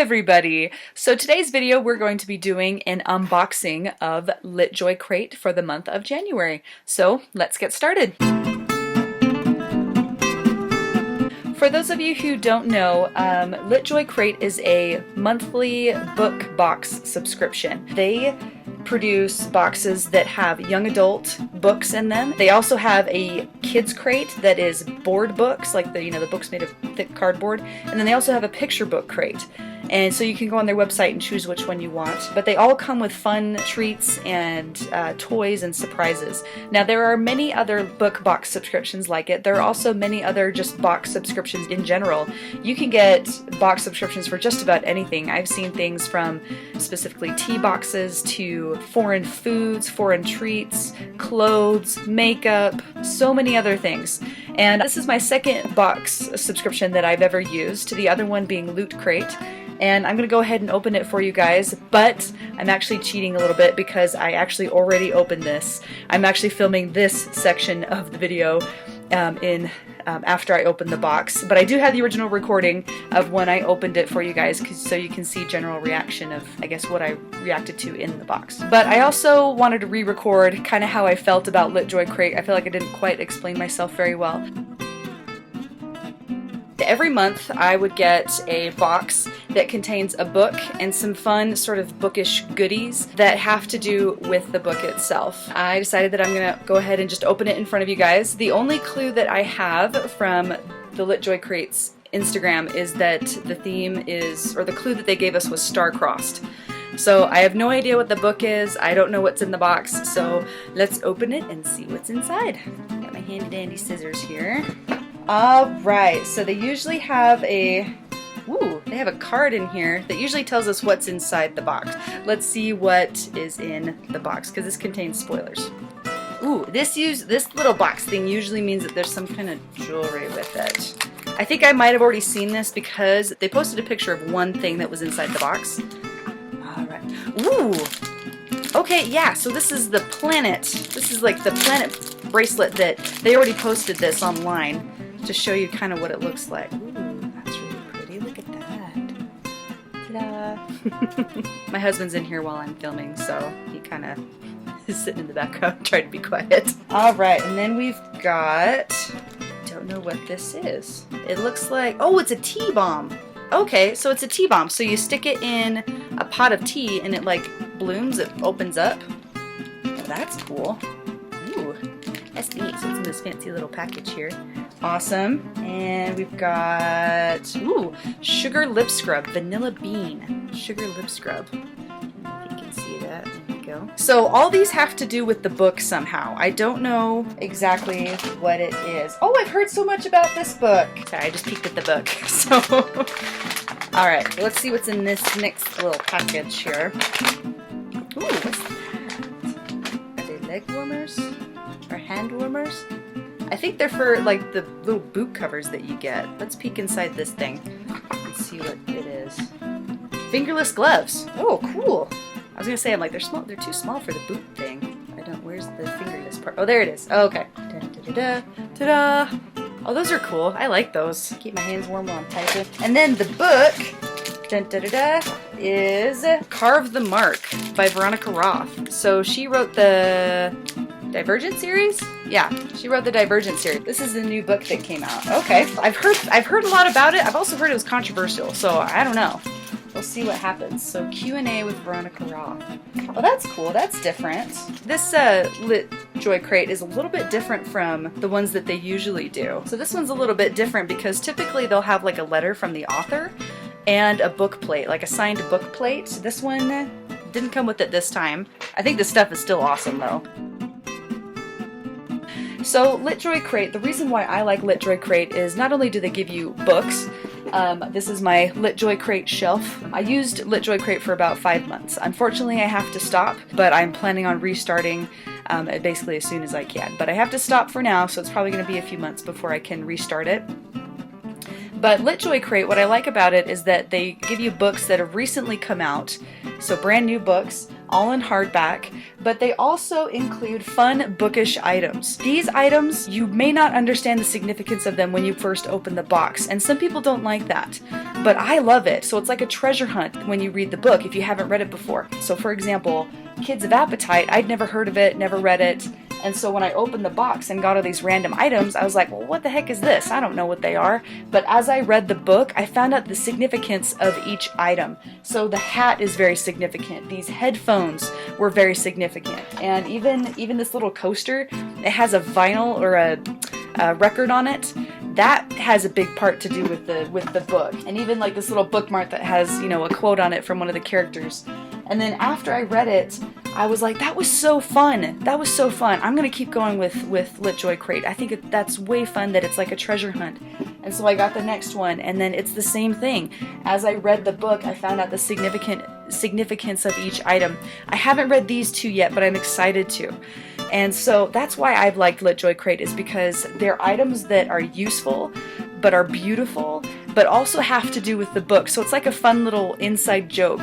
everybody! So today's video we're going to be doing an unboxing of Litjoy Crate for the month of January. So let's get started! For those of you who don't know, Litjoy Crate is a monthly book box subscription. They produce boxes that have young adult books in them. They also have a kids crate that is board books, like the books made of thick cardboard, and then they also have a picture book crate. And so you can go on their website and choose which one you want. But they all come with fun treats and toys and surprises. Now there are many other book box subscriptions like it. There are also many other just box subscriptions in general. You can get box subscriptions for just about anything. I've seen things from specifically tea boxes to foreign foods, foreign treats, clothes, makeup, so many other things. And this is my second box subscription that I've ever used, the other one being LootCrate. And I'm going to go ahead and open it for you guys, but I'm actually cheating a little bit because I actually already opened this. I'm actually filming this section of the video after I opened the box, but I do have the original recording of when I opened it for you guys so you can see general reaction of, I guess, what I reacted to in the box. But I also wanted to re-record kind of how I felt about Litjoy Crate. I feel like I didn't quite explain myself very well. Every month I would get a box that contains a book and some fun sort of bookish goodies that have to do with the book itself. I decided that I'm gonna go ahead and just open it in front of you guys. The only clue that I have from the Litjoy Crate's Instagram is that the theme is, or the clue that they gave us was star-crossed. So I have no idea what the book is, I don't know what's in the box, so let's open it and see what's inside. Got my handy dandy scissors here. Alright, so they usually have they have a card in here that usually tells us what's inside the box. Let's see what is in the box, because this contains spoilers. Ooh, this little box thing usually means that there's some kind of jewelry with it. I think I might have already seen this because they posted a picture of one thing that was inside the box. Alright. Ooh! Okay, yeah, so this is the planet. This is like the planet bracelet that they already posted this online to show you kind of what it looks like. Ooh, that's really pretty. Look at that. Ta-da! My husband's in here while I'm filming, so he kind of is sitting in the background trying to be quiet. Alright, and then we've got... don't know what this is. It looks like... oh, it's a tea bomb! Okay, so it's a tea bomb. So you stick it in a pot of tea and it like blooms, it opens up. Oh, that's cool. Ooh, that's neat. So it's in this fancy little package here. Awesome. And we've got, ooh, sugar lip scrub, vanilla bean, sugar lip scrub. I don't know if you can see that. There we go. So all these have to do with the book somehow. I don't know exactly what it is. Oh, I've heard so much about this book. Sorry, I just peeked at the book. So, all right, let's see what's in this next little package here. Ooh, what's that? Are they leg warmers or hand warmers? I think they're for like the little boot covers that you get. Let's peek inside this thing and see what it is. Fingerless gloves. Oh, cool. I was gonna say, I'm like, they're small. They're too small for the boot thing. I don't. Where's the fingerless part? Oh, there it is. Oh, okay. Ta-da! Ta-da! Oh, those are cool. I like those. Keep my hands warm while I'm typing. And then the book. Da-da-da-da, is Carve the Mark by Veronica Roth. So she wrote the Divergent series? Yeah, she wrote the Divergent series. This is the new book that came out. Okay, I've heard a lot about it. I've also heard it was controversial, so I don't know. We'll see what happens. So Q&A with Veronica Roth. Oh, that's cool. That's different. This Litjoy Crate is a little bit different from the ones that they usually do. So this one's a little bit different because typically they'll have like a letter from the author and a book plate, like a signed book plate. This one didn't come with it this time. I think this stuff is still awesome though. So Litjoy Crate, the reason why I like Litjoy Crate is not only do they give you books, this is my Litjoy Crate shelf. I used Litjoy Crate for about 5 months. Unfortunately, I have to stop, but I'm planning on restarting basically as soon as I can. But I have to stop for now, so it's probably going to be a few months before I can restart it. But Litjoy Crate, what I like about it is that they give you books that have recently come out, so brand new books, all in hardback, but they also include fun bookish items. These items, you may not understand the significance of them when you first open the box, and some people don't like that, but I love it. So it's like a treasure hunt when you read the book if you haven't read it before. So for example, Kids of Appetite, I'd never heard of it, never read it, and so when I opened the box and got all these random items, I was like, well, what the heck is this? I don't know what they are. But as I read the book, I found out the significance of each item. So the hat is very significant. These headphones were very significant. And even this little coaster, it has a vinyl or a record on it. That has a big part to do with the book. And even like this little bookmark that has, you know, a quote on it from one of the characters. And then after I read it, I was like, that was so fun. That was so fun. I'm going to keep going with Litjoy Crate. I think that's way fun that it's like a treasure hunt. And so I got the next one, and then it's the same thing. As I read the book, I found out the significance of each item. I haven't read these two yet, but I'm excited to. And so that's why I've liked Litjoy Crate, is because they're items that are useful, but are beautiful, but also have to do with the book. So it's like a fun little inside joke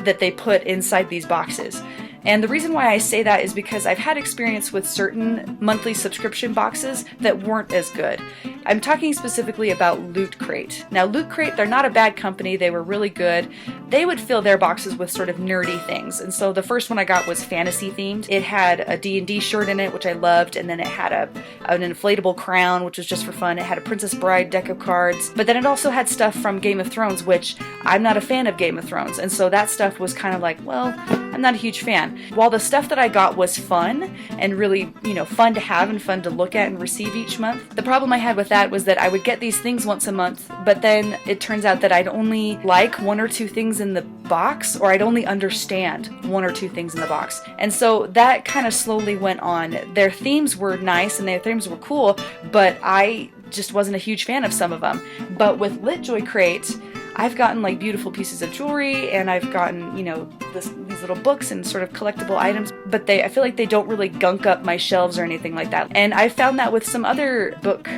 that they put inside these boxes. And the reason why I say that is because I've had experience with certain monthly subscription boxes that weren't as good. I'm talking specifically about LootCrate. Now LootCrate, they're not a bad company, they were really good. They would fill their boxes with sort of nerdy things. And so the first one I got was fantasy themed. It had a D&D shirt in it, which I loved, and then it had an inflatable crown, which was just for fun. It had a Princess Bride deck of cards, but then it also had stuff from Game of Thrones, which I'm not a fan of Game of Thrones. And so that stuff was kind of like, well, I'm not a huge fan. While the stuff that I got was fun and really, you know, fun to have and fun to look at and receive each month, the problem I had with that was that I would get these things once a month, but then it turns out that I'd only like one or two things in the box, or I'd only understand one or two things in the box. And so that kind of slowly went on. Their themes were nice and their themes were cool, but I just wasn't a huge fan of some of them. But with Litjoy Crate, I've gotten like beautiful pieces of jewelry, and I've gotten, you know, these little books and sort of collectible items, but I feel like they don't really gunk up my shelves or anything like that. And I found that with some other book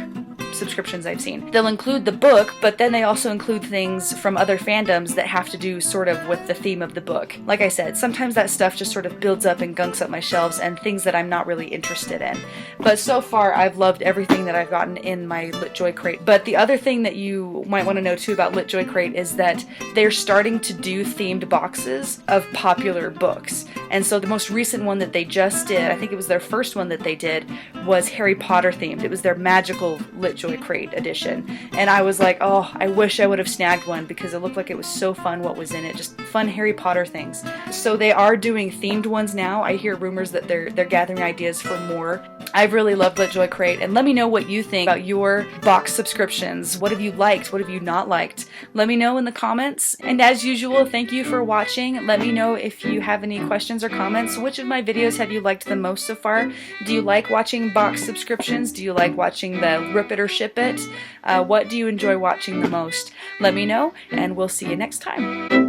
subscriptions I've seen. They'll include the book, but then they also include things from other fandoms that have to do sort of with the theme of the book. Like I said, sometimes that stuff just sort of builds up and gunks up my shelves, and things that I'm not really interested in. But so far, I've loved everything that I've gotten in my Litjoy Crate. But the other thing that you might want to know too about Litjoy Crate is that they're starting to do themed boxes of popular books. And so the most recent one that they just did, I think it was their first one that they did, was Harry Potter themed. It was their magical Litjoy Crate edition. And I was like, oh, I wish I would have snagged one, because it looked like it was so fun what was in it. Just fun Harry Potter things. So they are doing themed ones now. I hear rumors that they're gathering ideas for more. I've really loved Litjoy Crate, and let me know what you think about your box subscriptions. What have you liked? What have you not liked? Let me know in the comments. And as usual, thank you for watching. Let me know if you have any questions or comments. Which of my videos have you liked the most so far? Do you like watching box subscriptions? Do you like watching the rip it or ship it? What do you enjoy watching the most? Let me know, and we'll see you next time.